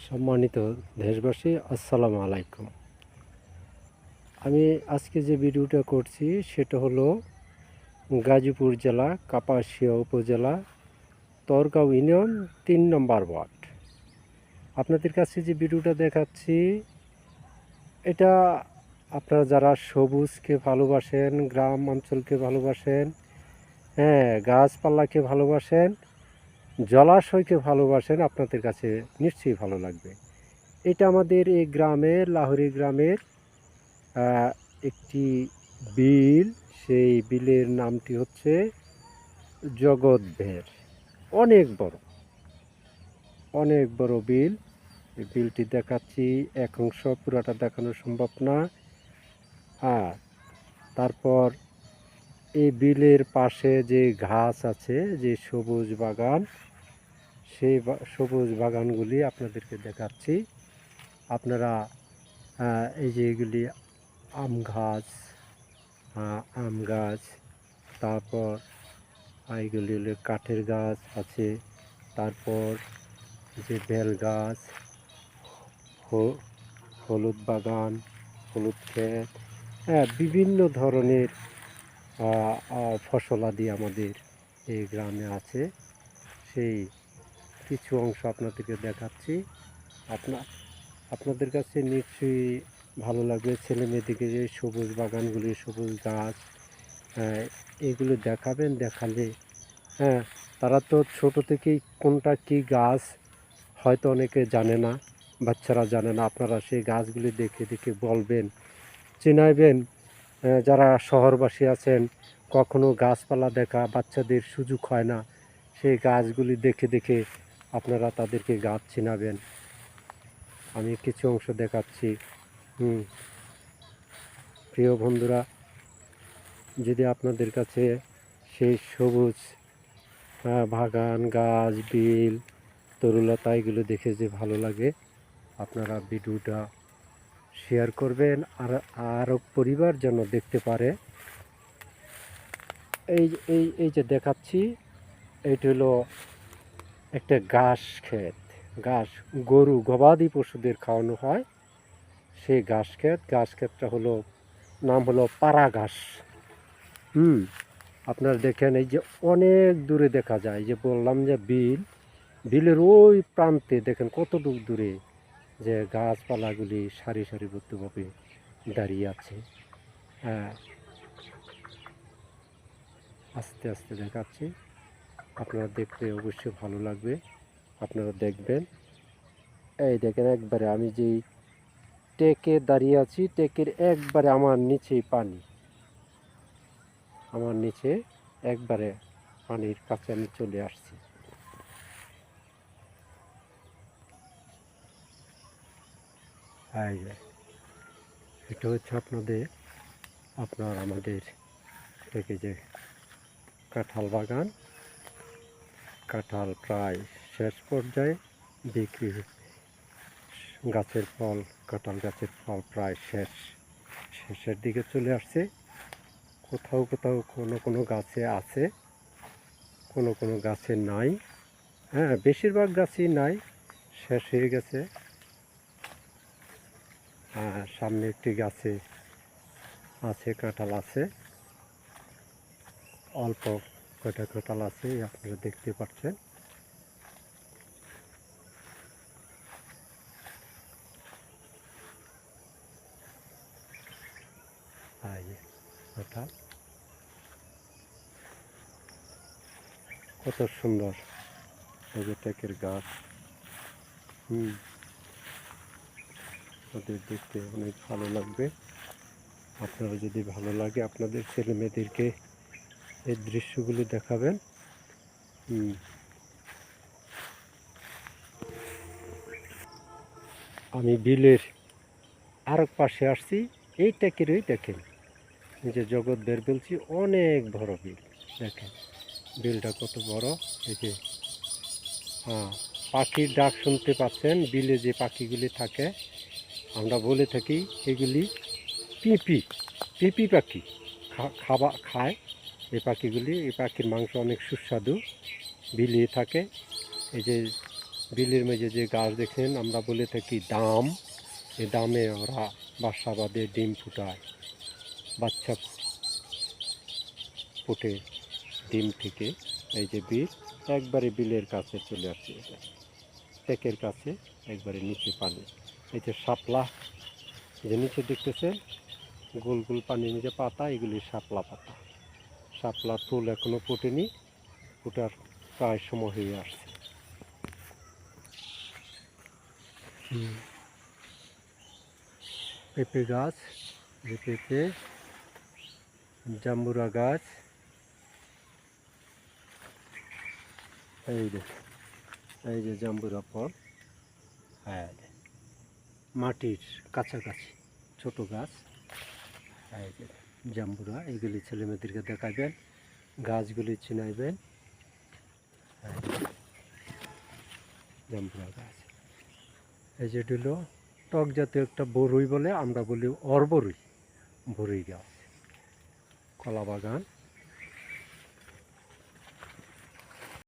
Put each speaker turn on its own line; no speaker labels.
সম্মানিত দেশবাসী, আসসালামু আলাইকুম। আমি আজকে যে ভিডিওটা করছি সেটা হলো গাজীপুর জেলা কাপাসিয়া উপজেলা তরগাঁও ইউনিয়ন ৩ নম্বর ওয়ার্ড। আপনাদের কাছে যে ভিডিওটা দেখাচ্ছি এটা আপনারা যারা সবুজকে ভালোবাসেন, গ্রাম অঞ্চলকে ভালোবাসেন, গাছপালাকে ভালোবাসেন, জলাশয়কে ভালোবাসেন, আপনাদের কাছে নিশ্চয়ই ভালো লাগবে। এটা আমাদের এই গ্রামের লাহোরি গ্রামের একটি বিল। সেই বিলের নামটি হচ্ছে জগৎভের। অনেক বড়, অনেক বড় বিল। এই বিলটি দেখাচ্ছি, এক অংশ পুরাটা দেখানো সম্ভব না। তারপর এই বিলের পাশে যে ঘাস আছে, যে সবুজ বাগান, সেই সবুজ বাগানগুলি আপনাদেরকে দেখাচ্ছি। আপনারা এই যে এগুলি আম গাছ, তারপর এইগুলি হলো কাঠের গাছ আছে, তারপর যে বেল গাছ, হলুদ বাগান, হলুদ ক্ষেত, বিভিন্ন ধরনের ফসলাদি আমাদের এই গ্রামে আছে। সেই কিছু অংশ আপনাদেরকে দেখাচ্ছি। আপনাদের কাছে নিশ্চয়ই ভালো লাগবে। ছেলে মেয়েদেরকে যে সবুজ বাগানগুলি, সবুজ গাছ, এগুলো দেখাবেন। দেখালে তারা তো ছোট থেকেই কোনটা কী গাছ হয়তো অনেকে জানে না, বাচ্চারা জানে না। আপনারা সেই গাছগুলি দেখে দেখে বলবেন, চেনাইবেন। যারা শহরবাসী আছেন, কখনো গাছপালা দেখা বাচ্চাদের সুযোগ হয় না, সেই গাছগুলি দেখে দেখে আপনারা তাদেরকে গাছ চেনাবেন। আমি কিছু অংশ দেখাচ্ছি। প্রিয় বন্ধুরা, যদি আপনাদের কাছে সেই সবুজ বাগান, গাছ, বিল, তরুলতা এগুলো দেখে যে ভালো লাগে, আপনারা ভিডিওটা শেয়ার করবেন আর আরও পরিবার যেন দেখতে পারে। এই এই এই যে দেখাচ্ছি, এইটা হলো একটা ঘাস ক্ষেত। গরু গবাদি পশুদের খাওয়ানো হয় সেই ঘাস ক্ষেতটা হলো, নাম হলো পাড়া ঘাস। আপনারা দেখেন, এই যে অনেক দূরে দেখা যায়, যে বললাম যে বিলের ওই প্রান্তে দেখেন কতটুকু দূরে যে গাছপালাগুলি সারি সারিবদ্ধভাবে দাঁড়িয়ে আছে। আস্তে আস্তে দেখাচ্ছি, আপনারা দেখতে অবশ্যই ভালো লাগবে, আপনারা দেখবেন। এই দেখেন, একবারে আমি যেই টেকে দাঁড়িয়ে আছি, টেকের একবারে আমার নিচেই পানি, আমার নিচে একবারে পানির কাছে আমি চলে আসছি। এটা হচ্ছে আমাদের থেকে যে কাঁঠাল বাগান। কাঁঠাল প্রায় শেষ পর্যায়ে বিক্রি, কাঁঠাল গাছের ফল প্রায় শেষের দিকে চলে আসছে। কোথাও কোথাও কোনো গাছে আছে, কোনো গাছে নাই। বেশিরভাগ গাছই নাই, শেষ হয়ে গেছে। সামনে একটি গাছে আছে কাঁঠাল, আছে অল্প কয়টা কাঁঠাল আছে, আপনারা দেখতে পাচ্ছেন। কাঁঠাল কত সুন্দর, এই যে টেকের গাছ। ওদের দেখতে অনেক ভালো লাগবে। আপনারা যদি ভালো লাগে, আপনাদের ছেলে মেয়েদেরকে এই দৃশ্যগুলি দেখাবেন। আমি বিলের আরেক পাশে আসছি, এই টেকেরই দেখেন, যে জগৎ বের বলছি, অনেক বড় বিল। দেখেন বিলটা কত বড়। এই যে পাখির ডাক শুনতে পাচ্ছেন। বিলে যে পাখিগুলি থাকে, আমরা বলে থাকি এগুলি পিপি পাখি খায় এই পাখিগুলি। এই পাখির মাংস অনেক সুস্বাদু, বিলে থাকে। এই যে বিলের মেঝে যে গাছ দেখেন আমরা বলে থাকি দাম, এই দামে ওরা বাসা বাঁধে, ডিম ফুটায়, বাচ্চা ফুটে ডিম থেকে। এই যে বিল, একবারে বিলের কাছে চলে আসছে, টেকের কাছে একবারে নিচে পানি। এই যে শাপলা, যে নিচে দেখতেছে গোল গোল পানির নিচে পাতা, এগুলি শাপলা পাতা। শাপলা ফুল এখনো ফোটেনি, ফোটার প্রায় সময় হয়ে আসছে। পেঁপে গাছ, যে পেঁপে, জাম্বুরা গাছ, এই যে জাম্বুরা ফল। হ্যাঁ, মাটির কাছাকাছি ছোট গাছ, এই যে জাম্বুরা, এইগুলি ছেলেমেয়েদেরকে দেখাবেন, গাছগুলি চিনাইবেন। জাম্বুরা গাছ, এই যে হলো টক জাতীয় একটা বরুই বলে, আমরা বলি অরবরুই, বরুই গাছ। কলা বাগান।